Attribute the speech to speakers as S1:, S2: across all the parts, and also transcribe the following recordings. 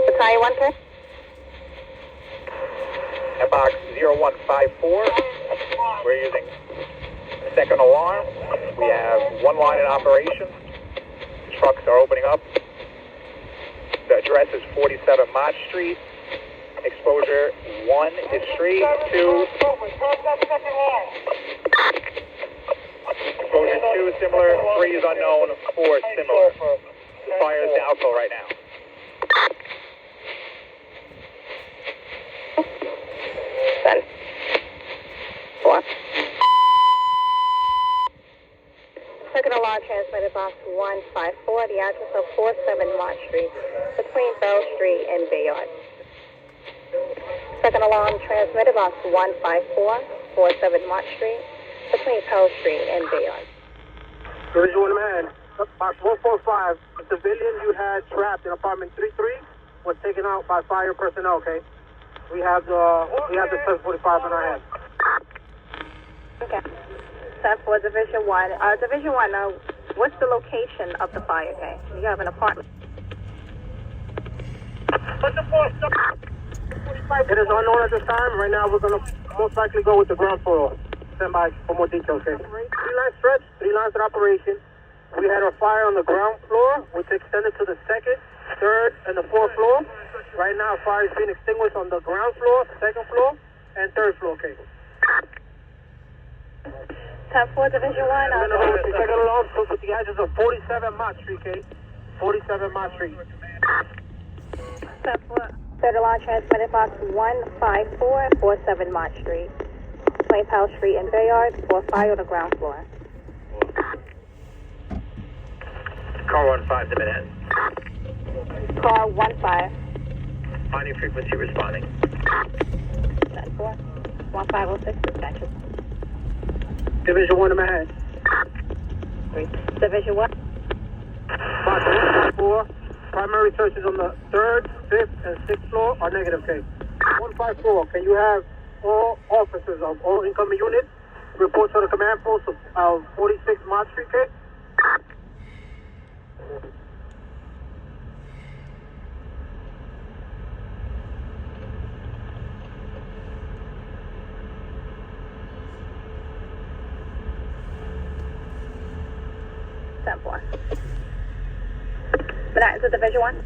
S1: Battalion 1 2.
S2: At box 0154, we're using second alarm. We have one line in operation. Trucks are opening up. The address is 47 Mott Street. Exposure 1 is street, 2. Exposure 2 is similar, 3 is unknown, 4 is similar. The fire is doubtful right now.
S1: Then 4. Second alarm transmitted box 154, the address of 47 Mott Street, between Bell Street and Bayard. Second alarm transmitted box 154, 47 Mott Street, between Pearl Street and Bayard.
S3: Visual man, box 145, a civilian you had trapped in apartment 33 was taken out by fire personnel, okay? We have the 1045 in our hands.
S1: Okay. 10-4, Division 1. Division 1, what's the location of the fire, okay? You have an apartment.
S3: It is unknown at this time. Right now, we're going to most likely go with the ground floor. Stand by for more details, okay? 3-line stretch, 3 lines in operation. We had a fire on the ground floor, which extended to the 2nd, 3rd, and the 4th floor. Right now, fire is being extinguished on the ground floor, 2nd floor, and 3rd floor, okay?
S1: 10-4, Division 1.
S3: We're going to go with the second alarm with the address of 47 Mott Street, okay? 47 Mott Street.
S1: 10-4. Third alarm transmitted box 154, 47 Mott Street, between Powell Street and Bayard, for fire on the ground floor.
S2: Car 15 to Manhattan.
S1: Car 15.
S2: Finding frequency responding.
S1: 10-4. 1506, dispatches.
S3: Division 1 in Manhattan.
S1: 3. Division 1.
S3: Box 154. Primary searches on the 3rd, 5th, and 6th floor are negative, okay? 154, can you have all officers of all incoming units report to the command post of 46 Mott Street, okay?
S1: Ten four. Manhattan to Division 1.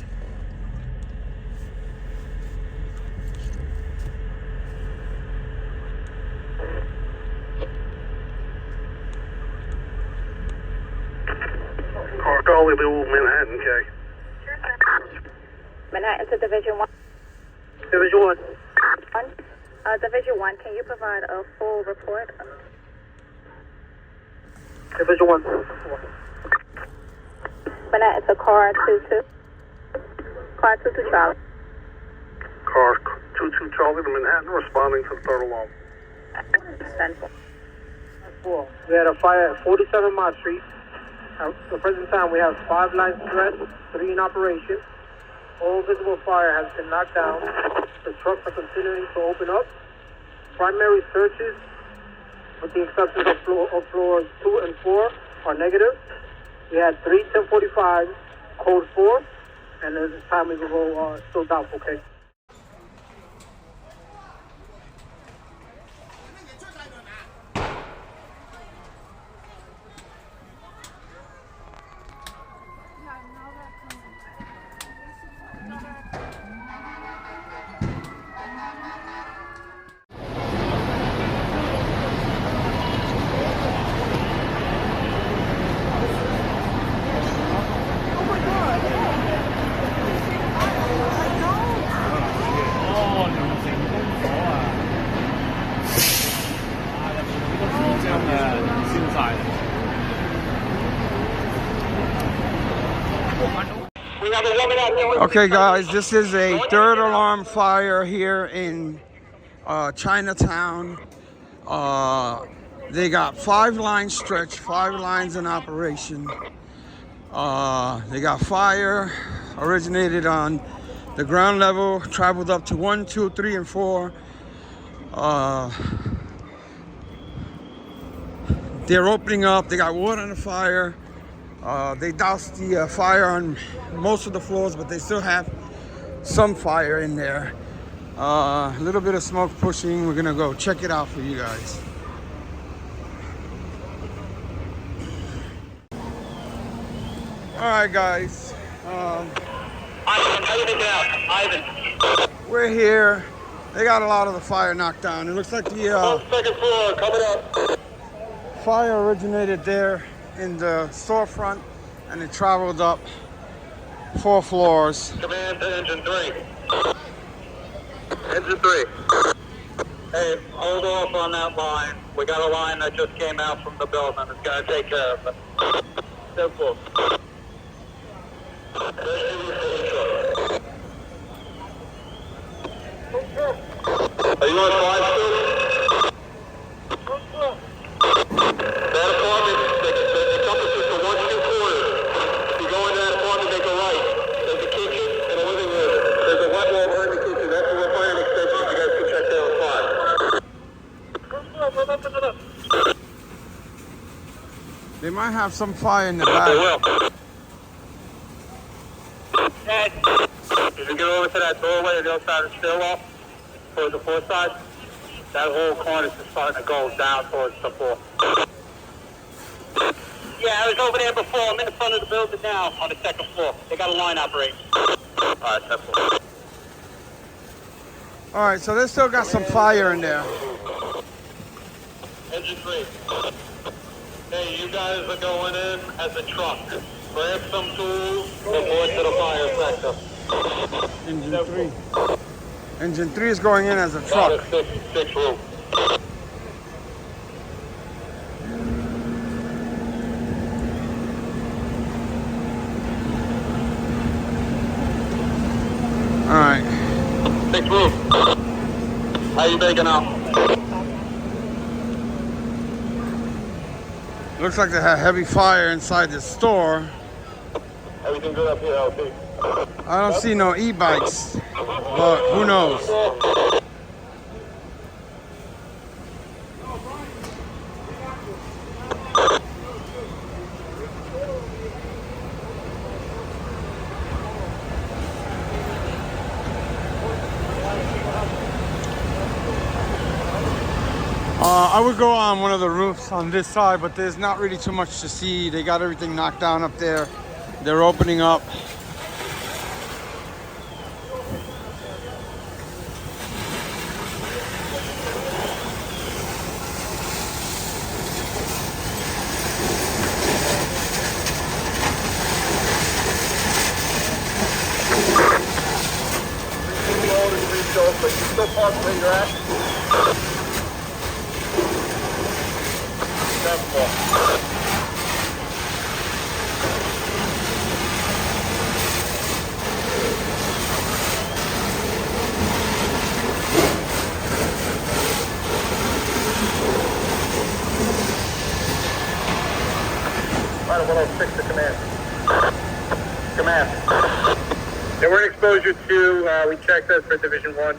S3: Charlie Blue, Manhattan, okay?
S1: Manhattan to Division 1.
S3: Division 1.
S1: Division 1, can you provide a full report?
S3: Division 1.
S1: Manhattan to car 22. Car 22 Charlie.
S3: Car 22 Charlie to Manhattan, responding to the third alarm. 10-4. We had a fire at 47 Mott Street. At the present time, we have 5 lines stretched, 3 in operation. All visible fire has been knocked down. The trucks are continuing to open up. Primary searches, with the exception of floors 2 and 4, are negative. We had 3 1045, code 4, and at this time we will go still doubtful, okay?
S4: Okay guys, this is a third alarm fire here in Chinatown. They got 5 lines stretched, 5 lines in operation. They got fire, originated on the ground level, traveled up to 1, 2, 3, and 4. They're opening up, they got water on the fire. They doused the fire on most of the floors, but they still have some fire in there. A little bit of smoke pushing. We're gonna go check it out for you guys. All right, guys.
S2: Ivan, how you making out? Ivan.
S4: We're here. They got a lot of the fire knocked down. It looks like the
S2: Second floor, coming up.
S4: fire originated there in the storefront, and it traveled up 4 floors.
S2: Command to engine 3. Engine 3. Hey, hold off on that line. We got a line that just came out from the building. It's going to take care of it. Simple. Are you on 5 still? That apartment, the compass is for 1, 2 quarters. If you go into that apartment, make a right. There's a kitchen and a living room. There's a wet wall behind the kitchen. That's where we're fire extension. You guys can check there on 5.
S4: They might have some fire in the back.
S2: They will. Ed, if you get over to that doorway on the other side of the stairwell, towards the 4th side, that whole corner is starting to go down towards the 4th. Yeah, I was over there before. I'm in the front of the building now on the 2nd floor. They got a line operating. Alright, simple.
S4: All right, so they still got some fire in there.
S2: Engine 3. Hey, you guys are going in as a truck. Grab some tools, report to the fire sector.
S4: Engine 3. Engine 3 is going in as a truck.
S2: 6 room.
S4: All right.
S2: 6 room. How you making out?
S4: Looks like they had heavy fire inside the store.
S2: Everything good up here, LP?
S4: I don't see no e-bikes, but who knows? I would go on one of the roofs on this side, but there's not really too much to see. They got everything knocked down up there. They're opening up.
S2: But you still park where you're at? Right, 106 to command. Command. They were in exposure 2. We checked that for Division 1.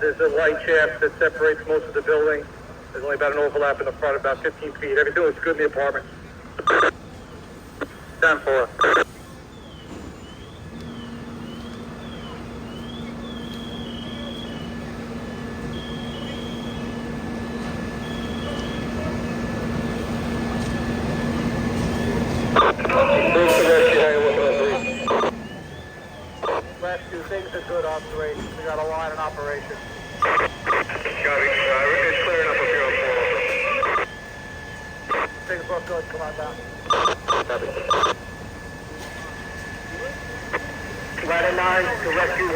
S2: There's a light shaft that separates most of the building. There's only about an overlap in the front, about 15 feet. Everything looks good in the apartment. 10-4. Rescue, things are good operations. We got a line in operation. Copy. It's clear enough up here on 4. Things look good. Come on down. Copy. Ladder 9 to Rescue 1.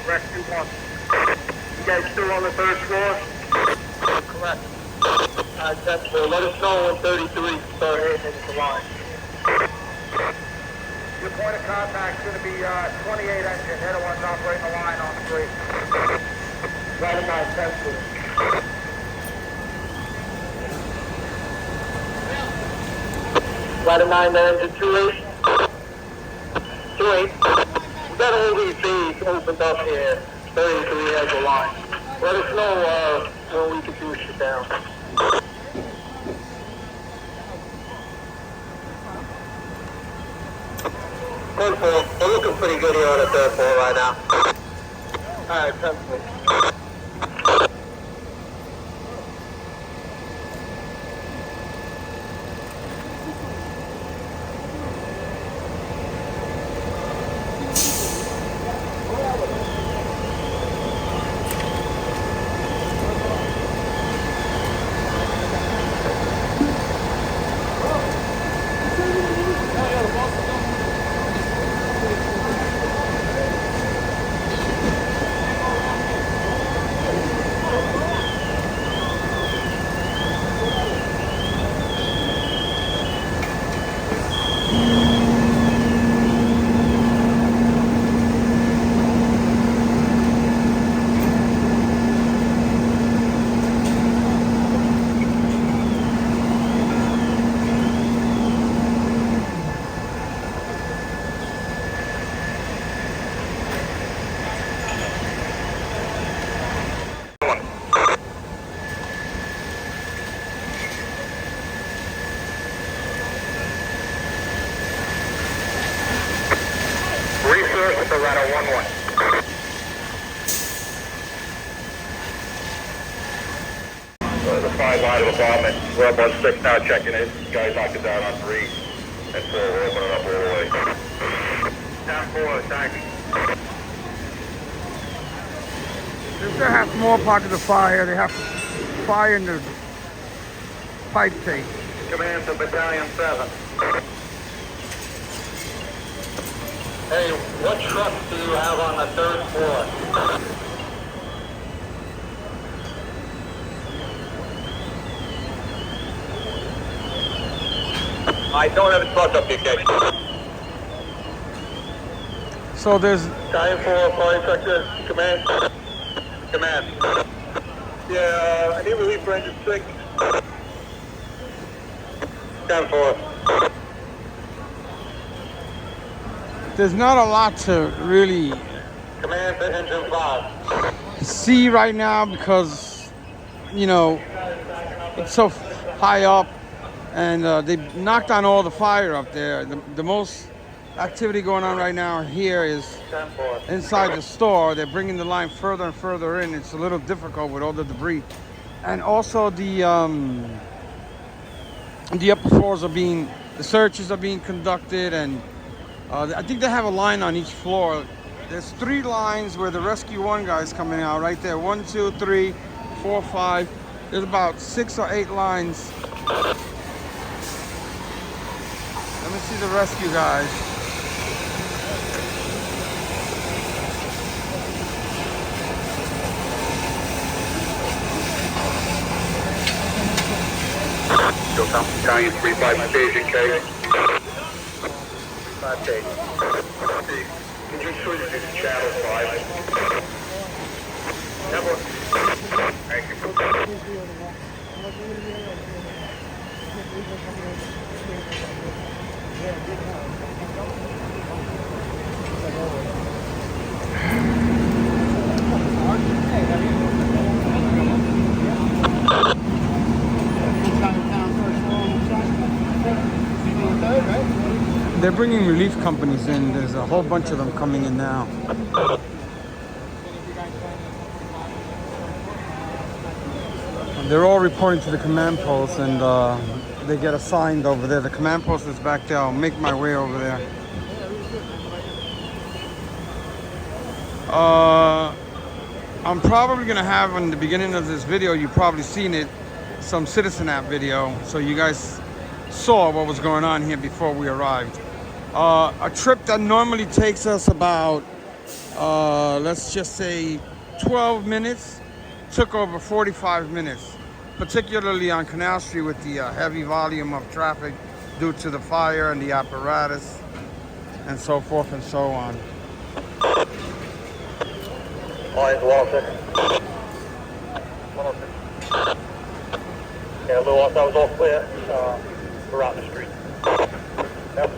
S2: Rescue 1. You guys still on the 3rd floor? Correct. 10-4. Let us know when 33 start hitting into the line. Your point of contact is going to be 28 engine. They're the ones operating the line on 3. Ladder 9, 10-4. Ladder 9, engine 28. 28. We got all these bays opened up here. 33 has a line. Let us know when we can do shit down. 10-4. We're looking pretty good here on the 3rd floor right now. Alright, 10-4. Resource at the Rado 1-1. The 5 line of apartment. We're up on 6 now, checking it. Guys knocked it down on 3 and 4. We're opening up all the way. Down 4, thanks.
S4: If they have more pockets of fire, they have fire in the pipe tank.
S2: Command to Battalion 7. Hey, what trucks do you have on the 3rd floor? I don't have a truck up here, Kate.
S4: So there's
S2: Battalion 4, fire sector, command. Command. Yeah, I need relief for engine 6. 10-4.
S4: there's not a lot to really
S2: Command to engine 5.
S4: see right now because, you know, it's so high up and they knocked on all the fire up there. The most activity going on right now here is
S2: 10-4.
S4: inside the store. They're bringing the line further and further in. It's a little difficult with all the debris. And also the upper floors are being, the searches are being conducted, and I think they have a line on each floor. There's 3 lines where the Rescue 1 guys coming out right there. 1, 2, 3, 4, 5. There's about 6 or 8 lines. Let me see the rescue guys.
S2: Hilltown Battalion 3-5 Station K. 5K. Can you switch to channel 5? Never. Thank you.
S4: They're bringing relief companies in. There's a whole bunch of them coming in now. They're all reporting to the command post, and they get assigned over there. The command post is back there. I'll make my way over there. I'm probably gonna have in the beginning of this video, you've probably seen it, some Citizen app video, so you guys saw what was going on here before we arrived. A trip that normally takes us about, let's just say 12 minutes, took over 45 minutes, particularly on Canal Street with the heavy volume of traffic due to the fire and the apparatus and so forth and so on.
S2: Alright, Walter. 106. Yeah, Lou, that was all clear. We're out in the street. Yep.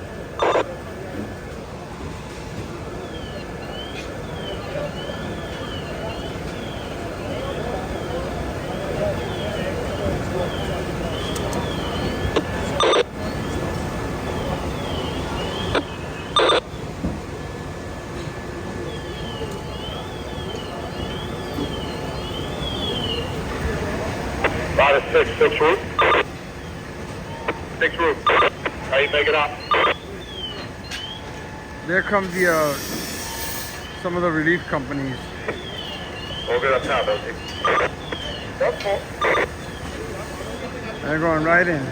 S2: six roof. Six roof. How you make it up?
S4: There comes the some of the relief companies.
S2: We'll get up top, okay? Okay.
S4: They're going right in.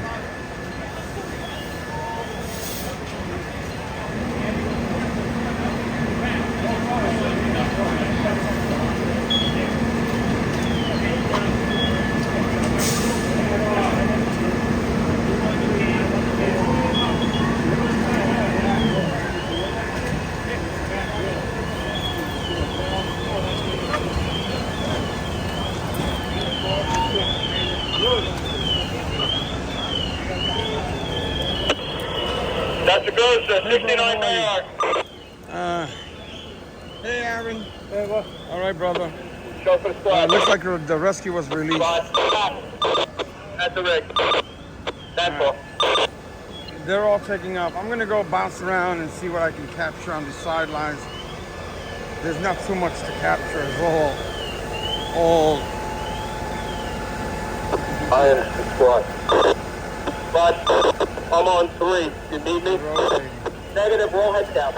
S2: That's the ghost at 69 Mayor.
S4: Hey, Aaron. Hey, what? All right, brother.
S2: Go for the squad.
S4: Looks like the rescue was released.
S2: That's the rig. That's all.
S4: They're all taking off. I'm gonna go bounce around and see what I can capture on the sidelines. There's not too much to capture. It's all.
S2: I am the squad. But I'm on 3. You need me?
S4: Rotating.
S2: Negative, roll heads down.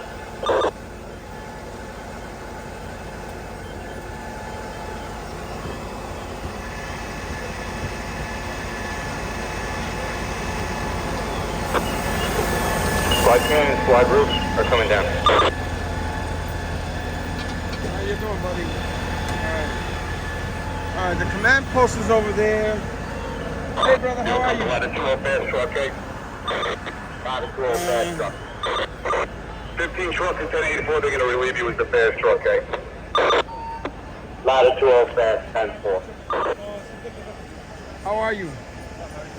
S2: Squad command and squad roof are coming down.
S4: How you doing, buddy? All right, the command post is over there. Hey, brother, how are you?
S2: Ladder 2 fast truck, okay? Ladder 2 fast truck. 15 trucks and 1084, they're going to relieve you with the fast truck, okay? Ladder 2 fast, 10-4.
S4: How are you?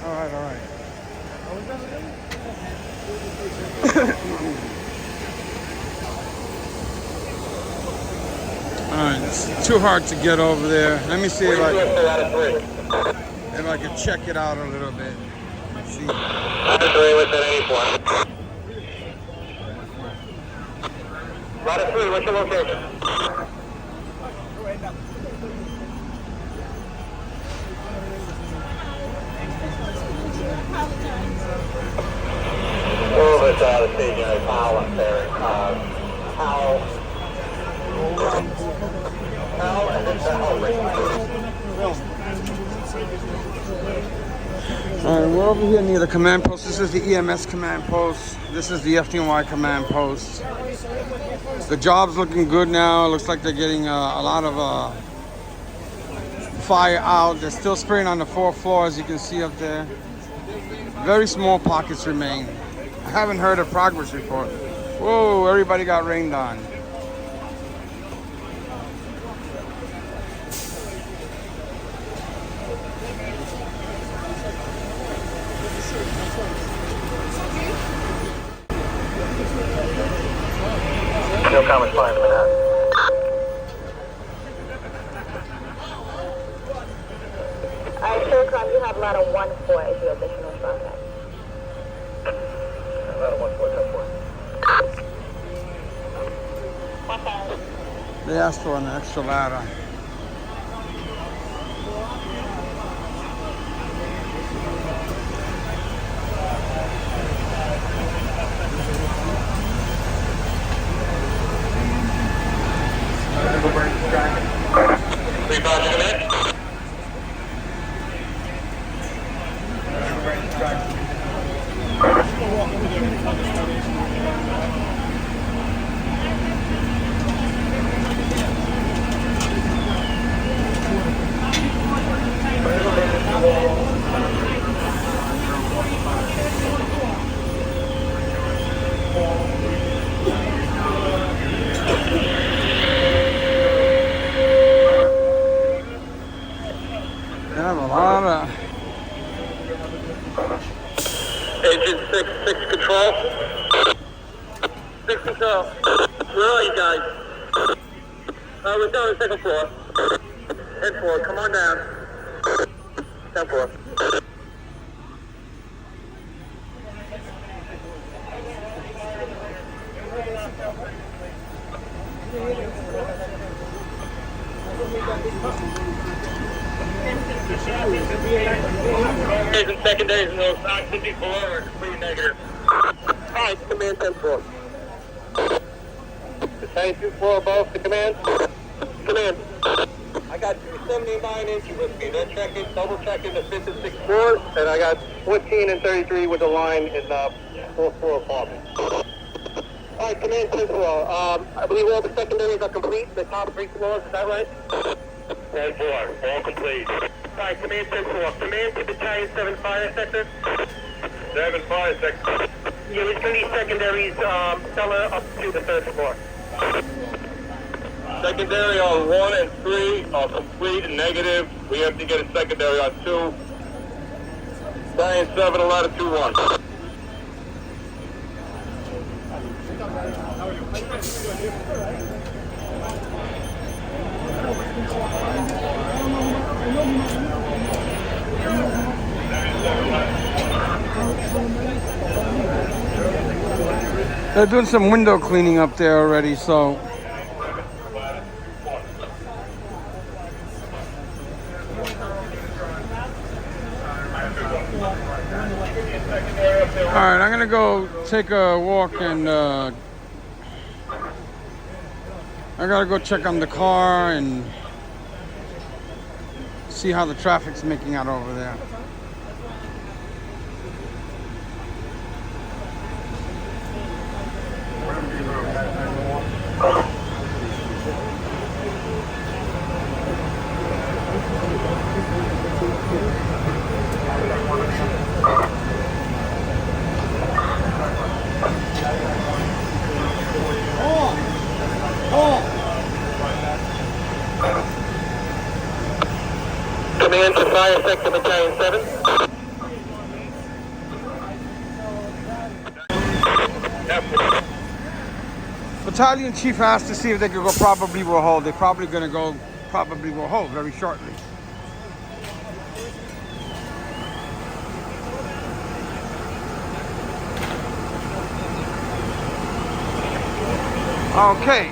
S4: All right, all right. All right, it's too hard to get over there. Let me see if I can check it out a little bit. Let's see.
S2: Ladder 3 with 1084. Ladder 3, what's your location? Over to the stationary Powell and Ferry. Powell and then Powell.
S4: All right, we're over here near the command post. This is the EMS command post. This is the Fdny command post. The job's looking good now. It looks like they're getting a lot of fire out. They're still spraying on the 4th floor, as you can see up there. Very small pockets remain. I haven't heard a progress report. Whoa, everybody got rained on.
S2: No comments fine for that.
S1: Alright, Showcom, you have ladder 1-4 as your additional contact.
S2: Ladder 1-4, 10-4.
S4: They asked for an extra ladder. They have a lot of...
S2: Agent 6 control. 6 control. Where are you guys? We're down on the 2nd floor. 10-4, come on down. 10-4. primaries and secondaries in those 54 are completely negative. Alright, command 10-4. Battalion 2-4 above the command. Command. I got 279 inch with me. They're checking, double checking the 5th and 6th floors, and I got 14 and 33 with the line in the 4th floor apartment. Alright, command 10-4. I believe all the secondaries are complete in the top 3 floors, is that right? 10-4, all complete. Alright, command 10-4. Command to battalion 7 fire sector. 7 fire sector. Yeah, there's going to be secondaries, cellar up to the 3rd floor. Secondary on 1 and 3 are complete and negative. We have to get a secondary on 2. Battalion 7, a ladder 2-1.
S4: They're doing some window cleaning up there already, so. Alright, I'm gonna go take a walk and I gotta go check on the car and see how the traffic's making out over there.
S2: Command to fire sector battalion 7.
S4: Battalion chief asked to see if they could go probably will hold. They're probably gonna go probably will hold very shortly. Okay.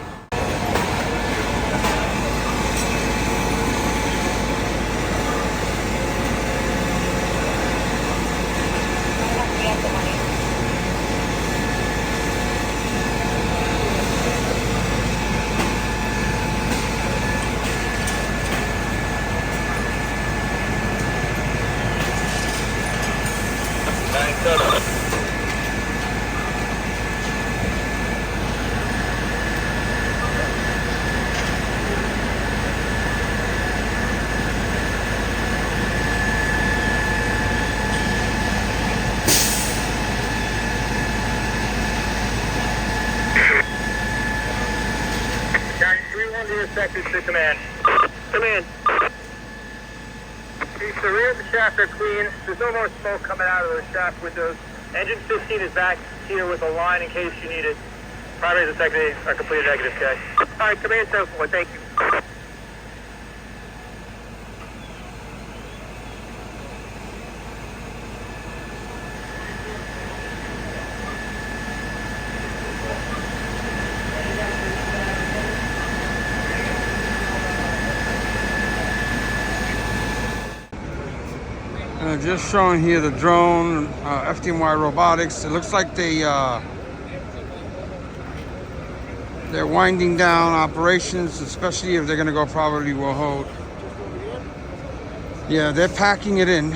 S2: Sectors to command. Command. The rear of the shaft are clean. There's no more smoke coming out of the shaft windows. Engine 15 is back here with a line in case you need it. Primaries and secondaries are completely negative, okay? Alright, command 7-4, thank you.
S4: Just showing here the drone, Fdny Robotics. It looks like they're winding down operations, especially if they're gonna go probably will hold. Yeah, they're packing it in.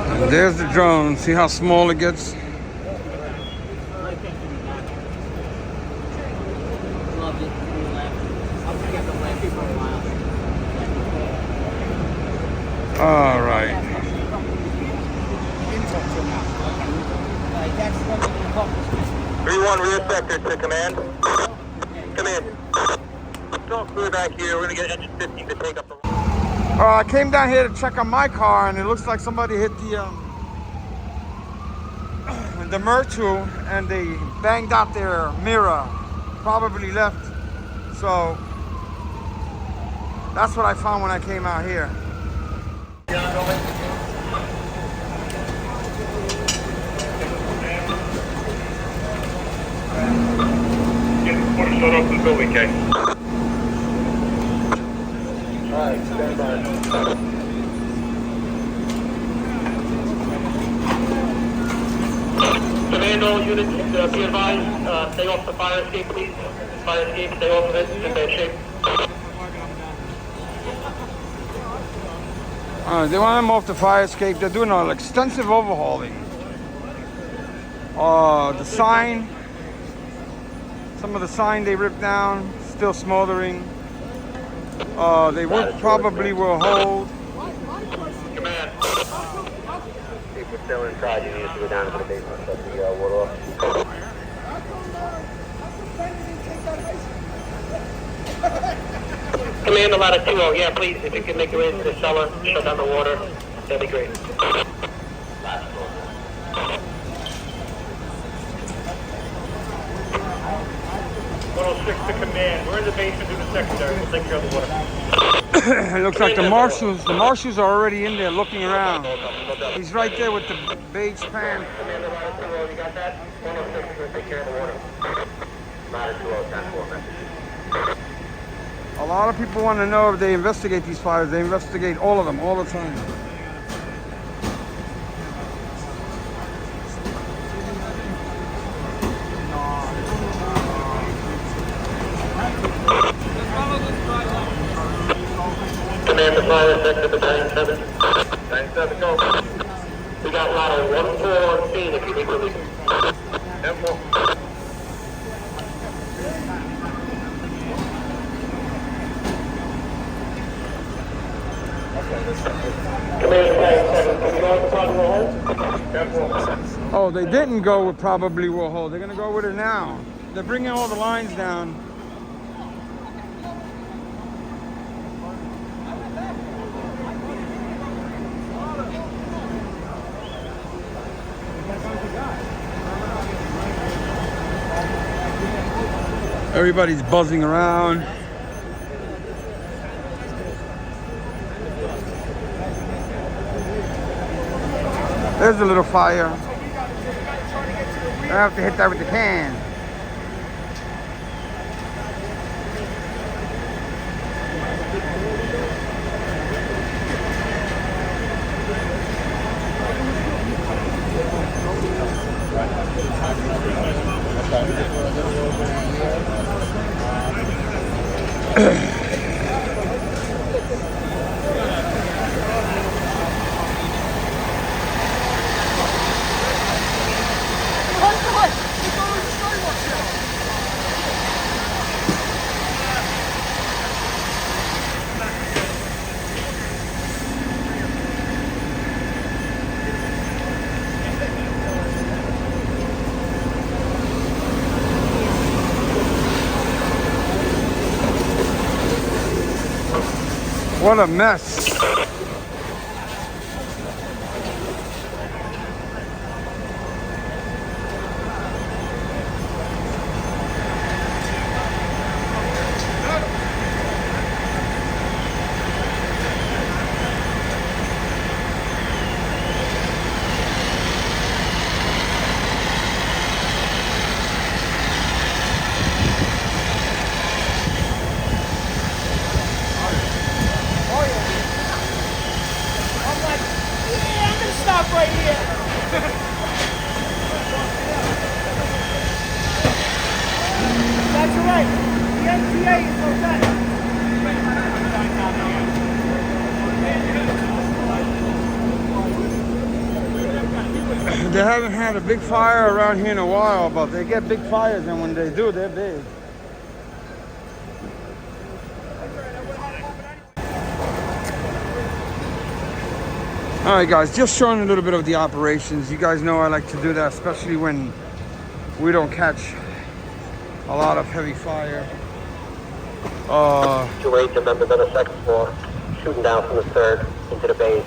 S4: And there's the drone. See how small it gets? All right.
S2: 3-1 rear sector to command. Command. Don't clear back here. We're gonna get engine 15 to take up the.
S4: I came down here to check on my car, and it looks like somebody hit the Myrtle, and they banged out their mirror. Probably left. So That's what I found when I came out here.
S2: Shut off the building, Kay.
S3: Alright, stand by.
S5: Command all units, be advised, stay off the fire escape, please. Fire escape, stay off of it, it's in bad shape.
S4: They want them off the fire escape. They're doing an extensive overhauling. The sign, some of the sign they ripped down, still smoldering. They probably will hold.
S5: Command.
S6: If we're still inside, you need us to go down to the basement, shut the water off.
S5: Command the ladder 2-0, yeah, please, if you can make your way into the cellar, shut down the water, that'd be great.
S2: 106 to command. We're in the basement doing the secondary. We'll take care of the water.
S4: It looks like the marshals are already in there looking around. He's right there with the beige pan.
S5: Commander ladder 2-0, you got that? 106 is going to take care of the water.
S6: Ladder 2-0, 10-4 message.
S4: A lot of people want to know if they investigate these fires. They investigate all of them, all the time.
S5: Command the fire sector to 9-7.
S2: 9-7, go.
S5: We got ladder 1-4 on scene if you need relief.
S2: 10-4.
S5: Command 9-7, can we go with the front roll?
S2: 10-4.
S4: Oh, they didn't go with probably will hold. They're going to go with it now. They're bringing all the lines down. Everybody's buzzing around. There's a little fire. I have to hit that with the can. What a mess.
S7: Right here. That's right. The NTA is okay.
S4: They haven't had a big fire around here in a while, but they get big fires, and when they do, they're big. All right, guys, just showing a little bit of the operations. You guys know I like to do that, especially when we don't catch a lot of heavy fire.
S6: 2-8 to members on the second floor, shooting down from the third into the base.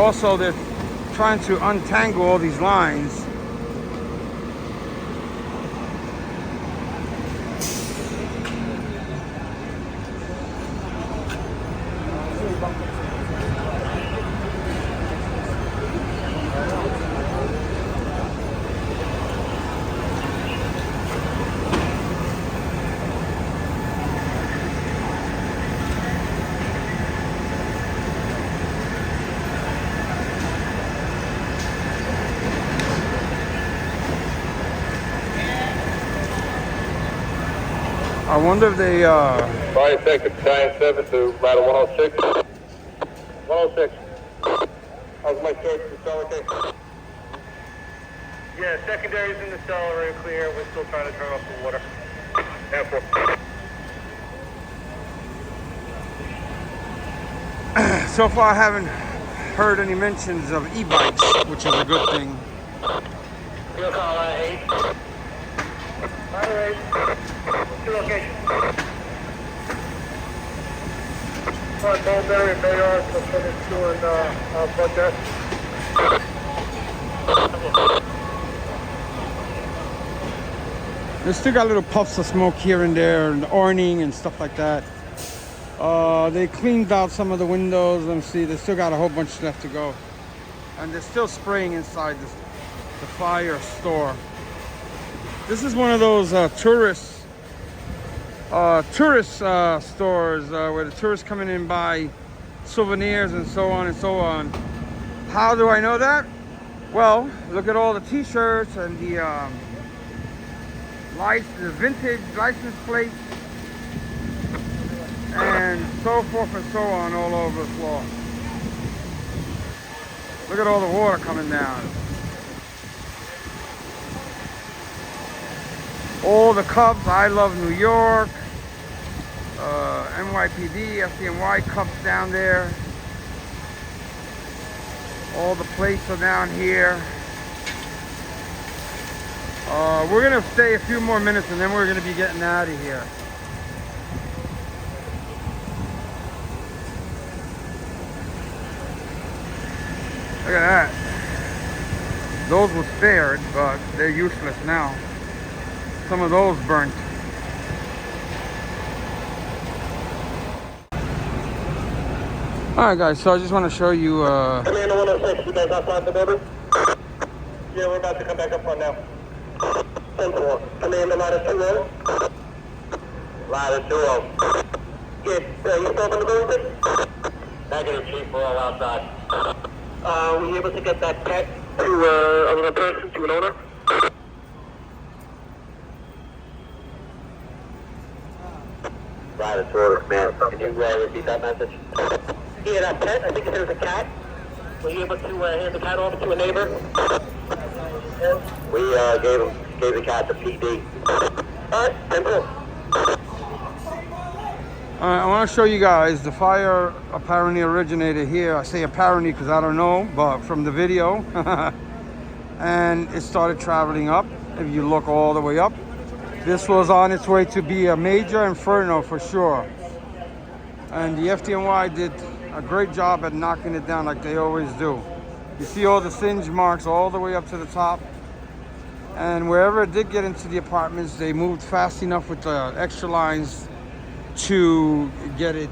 S4: Also, they're trying to untangle all these lines. I wonder if they,
S6: Fire sector, Giant 7 to ladder 106. 106. How's my search for cell, okay?
S2: Yeah, secondaries in the cell are clear. We're still trying to turn off the water. Therefore.
S4: so far I haven't heard any mentions of e-bikes, which is a good thing.
S5: Field call 8.
S2: Ladder 8. What's your location? Mulberry, Bayard, we'll finish doing blood test.
S4: They still got little puffs of smoke here and there, and awning and stuff like that. They cleaned out some of the windows. Let me see, they still got a whole bunch left to go. And they're still spraying inside the fire store. This is one of those tourist stores where the tourists come in and buy souvenirs and so on and so on. How do I know that? Well, look at all the t-shirts and the vintage license plates and so forth and so on all over the floor. Look at all the water coming down. All the Cubs, I love New York, NYPD, FDNY Cubs down there. All the plates are down here. We're gonna stay a few more minutes and then we're gonna be getting out of here. Look at that. Those were spared, but they're useless now. Some of those burnt. Alright guys, so I just want to show you
S6: Commander 106, you guys outside the building? Yeah, we're about to come back up front now. 10-4. Commander ladder 2-0. Ladder 2-0. Yeah, you still up in the building? Negative, Chief, we're all outside. Were you able to get that pet to another person, to an owner? Ladder 2-0, command. Can you repeat that message? Yeah, that pet, I think it was a cat. Were you able to hand the cat off to a neighbor? We gave the cat to PD. Alright, simple.
S4: I want to show you guys the fire apparently originated here. I say apparently because I don't know, but from the video. And it started traveling up. If you look all the way up, this was on its way to be a major inferno for sure. And the FDNY did a great job at knocking it down like they always do. You see all the singe marks all the way up to the top. And wherever it did get into the apartments, they moved fast enough with the extra lines to get it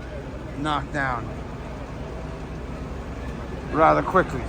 S4: knocked down rather quickly.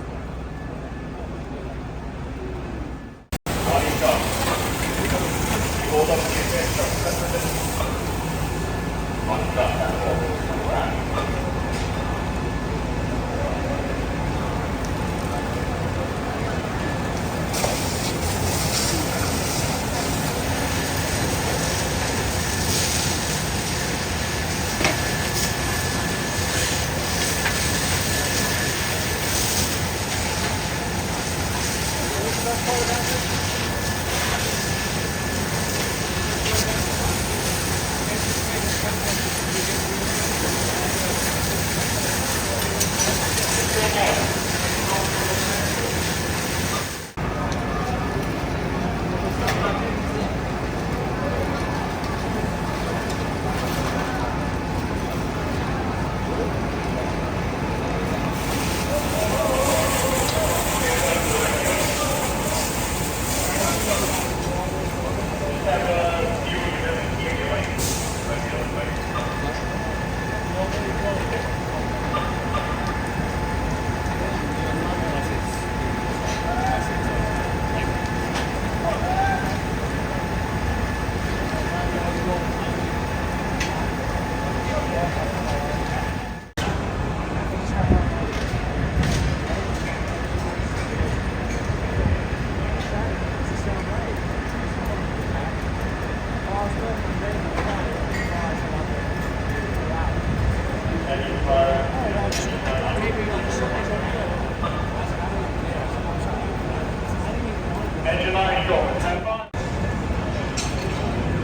S5: Engine 9 show. 10-5.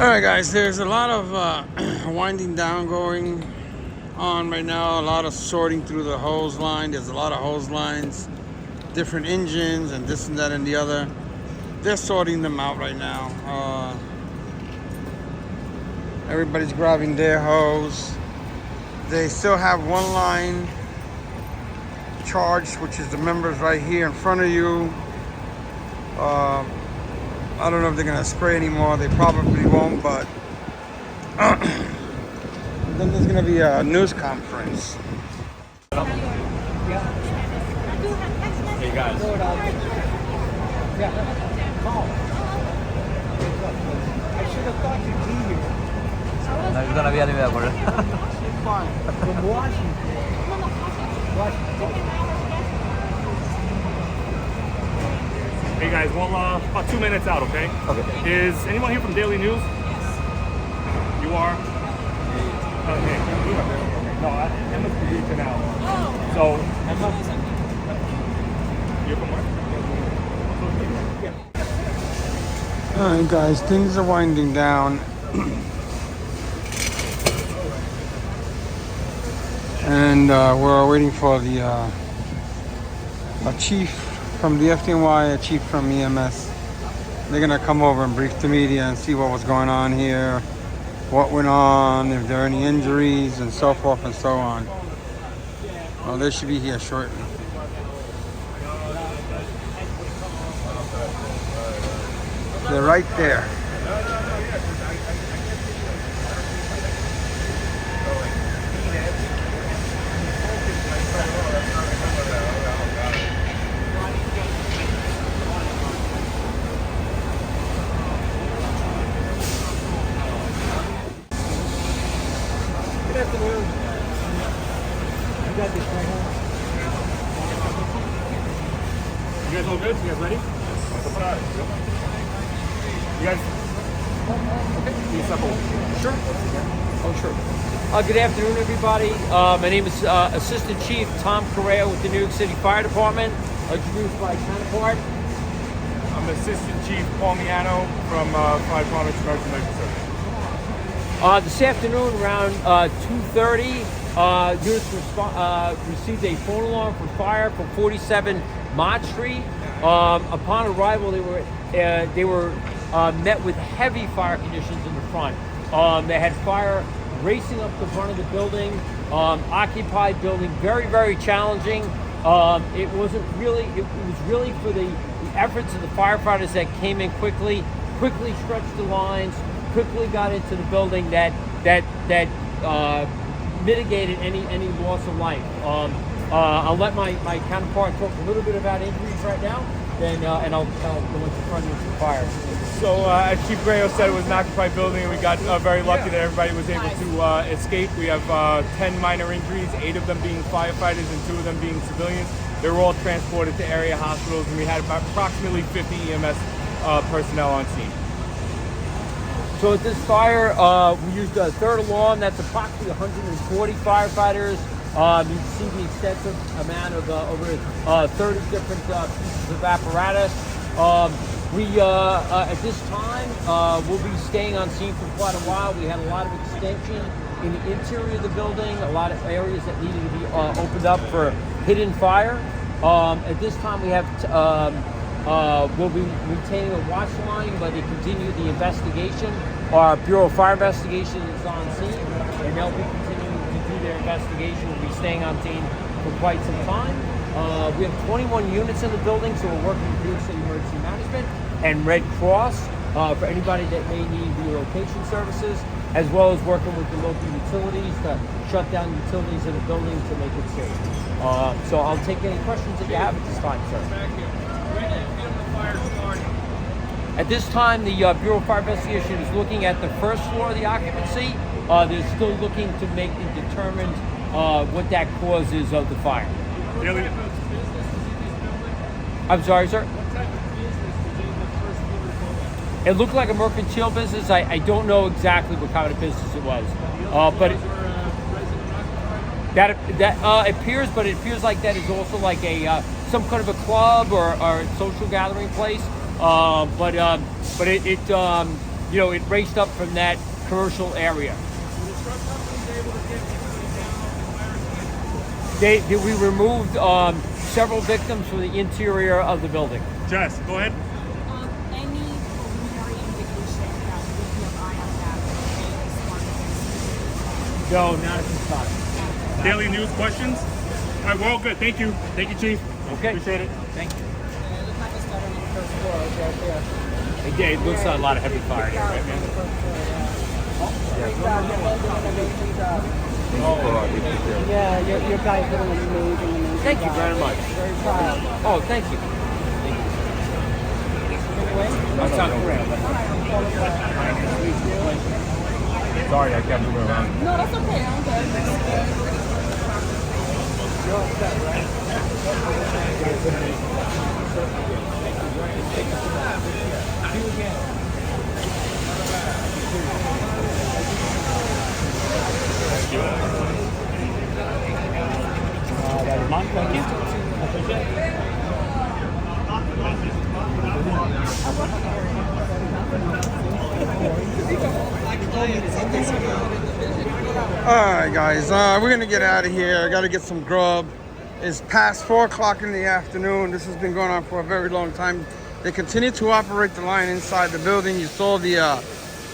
S4: All right, guys, there's a lot of winding down going on right now, a lot of sorting through the hose line. There's a lot of hose lines, different engines and this and that and the other. They're sorting them out right now. Everybody's grabbing their hose. They still have one line charged, which is the members right here in front of you. I don't know if they're gonna spray anymore. They probably won't, but then there's gonna be a news conference.
S8: Hey guys.
S7: I should have thought you'd be here.
S8: No, he's gonna be anywhere for it.
S7: Fine. From Washington.
S9: Hey guys, well, about 2 minutes out, okay?
S8: Okay.
S9: Is anyone here from Daily News? You are? Okay. No, I must be reaching out. So, you're from where?
S4: All right, guys, things are winding down. And we're waiting for the a chief from the Fdny, a chief from EMS. They're gonna come over and brief the media and see what was going on here, what went on, if there are any injuries, and so forth and so on. Well, they should be here shortly. They're right there.
S7: Good afternoon. You got this right now?
S9: You guys all good? You guys ready? You guys? Okay. Can you step over?
S10: Sure. Oh, sure. Good afternoon, everybody. My name is Assistant Chief Tom Correa with the New York City Fire Department, introduced by counterpart.
S9: I'm Assistant Chief Paul Miano from Fire Department Emergency Medical Service.
S10: This afternoon, around 2:30, units received a phone alarm for fire from 47 Mott Street. Upon arrival, they were met with heavy fire conditions in the front. They had fire racing up the front of the building, occupied building, very, very challenging. It was really for the efforts of the firefighters that came in quickly stretched the lines, quickly got into the building that mitigated any loss of life. I'll let my counterpart talk a little bit about injuries right now, then and I'll go into front of the fire.
S9: So as Chief Grayo said, it was an occupied building, and we got very lucky that everybody was able to escape. We have 10 minor injuries, 8 of them being firefighters and 2 of them being civilians. They were all transported to area hospitals, and we had about approximately 50 EMS personnel on scene.
S10: So at this fire, we used a third alarm. That's approximately 140 firefighters. You can see the extensive amount of over 30 different pieces of apparatus. At this time, we'll be staying on scene for quite a while. We had a lot of extension in the interior of the building, a lot of areas that needed to be opened up for hidden fire. At this time, we have we'll be maintaining a watch line, but they continue the investigation. Our Bureau of Fire Investigation is on scene, and they'll be continuing to do their investigation. We'll be staying on scene for quite some time. We have 21 units in the building, so we're working with New York City Emergency Management and Red Cross for anybody that may need relocation services, as well as working with the local utilities to shut down utilities in the building to make it safe. So I'll take any questions that you have at this time, sir. At this time, the Bureau of Fire Investigation is looking at the first floor of the occupancy. They're still looking to make and determine what that cause is of the fire.
S9: Daily.
S10: I'm sorry, sir? It looked like a mercantile business. I don't know exactly what kind of business it was, but that appears. But it appears like that is also like a some kind of a club or social gathering place. but it you know, it raced up from that commercial area. We removed several victims from the interior of the building.
S9: Jess, go ahead.
S11: Any preliminary indication that we could have eye on that?
S10: No, not at this time.
S9: Daily news questions? All right, we're all good. Thank you. Thank you, Chief.
S10: Okay.
S9: Appreciate it.
S10: Thank you.
S7: It looks like it's starting on the first floor, it's right there.
S10: It looks like a lot of heavy fire here, right, man?
S7: Great job, you're both doing an amazing job. Yeah, your guys are doing an amazing
S10: Thank you
S7: job.
S10: very much.
S7: Very proud.
S10: Oh, thank you. That's not correct.
S9: Sorry, I kept moving around.
S11: No, that's okay. I'm good.
S9: That is mine. Thank you. I appreciate it.
S4: Alright guys, we're gonna get out of here. I gotta get some grub. It's past 4 o'clock in the afternoon. This has been going on for a very long time. They continue to operate the line inside the building. You saw the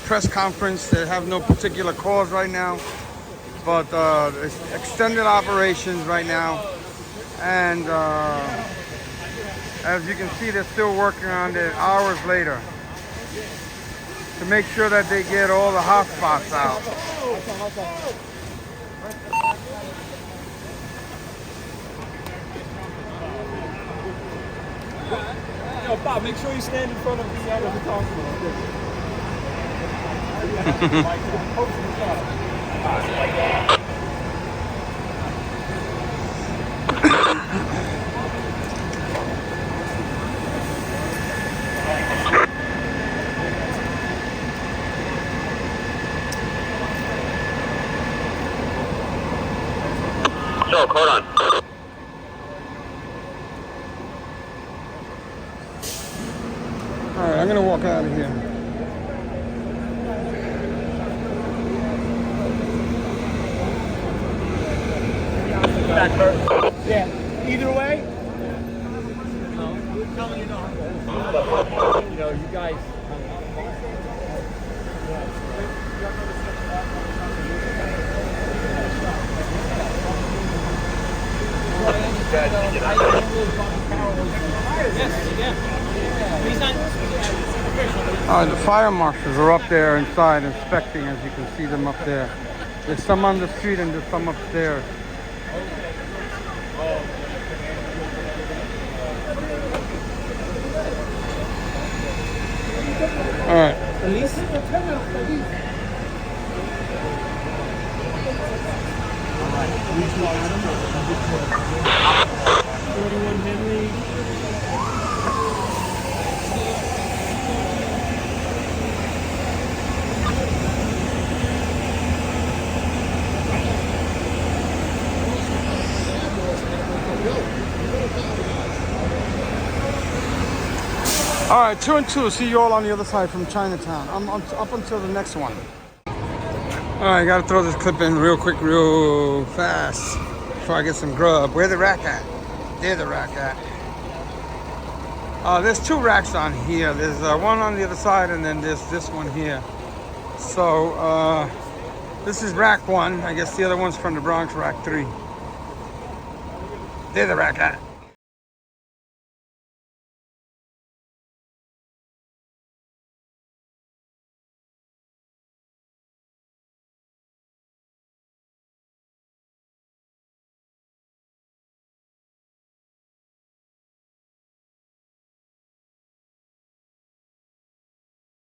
S4: press conference. They have no particular cause right now, but it's extended operations right now. And as you can see, they're still working on it hours later to make sure that they get all the hot spots out.
S9: Yo, Bob, make sure you stand in front of the constable.
S6: So, hold on.
S4: Alright, I'm gonna walk out of here.
S7: Yeah, either way.
S10: You know, you guys.
S4: The fire marshals are up there inside inspecting, as you can see them up there. There's some on the street and there's some upstairs. All right. All right, 2 and 2. See you all on the other side from Chinatown. I'm up until the next one. All right, gotta throw this clip in real quick, real fast before I get some grub. Where the rack at? There the rack at. There's 2 racks on here. There's one on the other side, and then there's this one here. So this is rack 1. I guess the other one's from the Bronx, rack 3. There the rack at.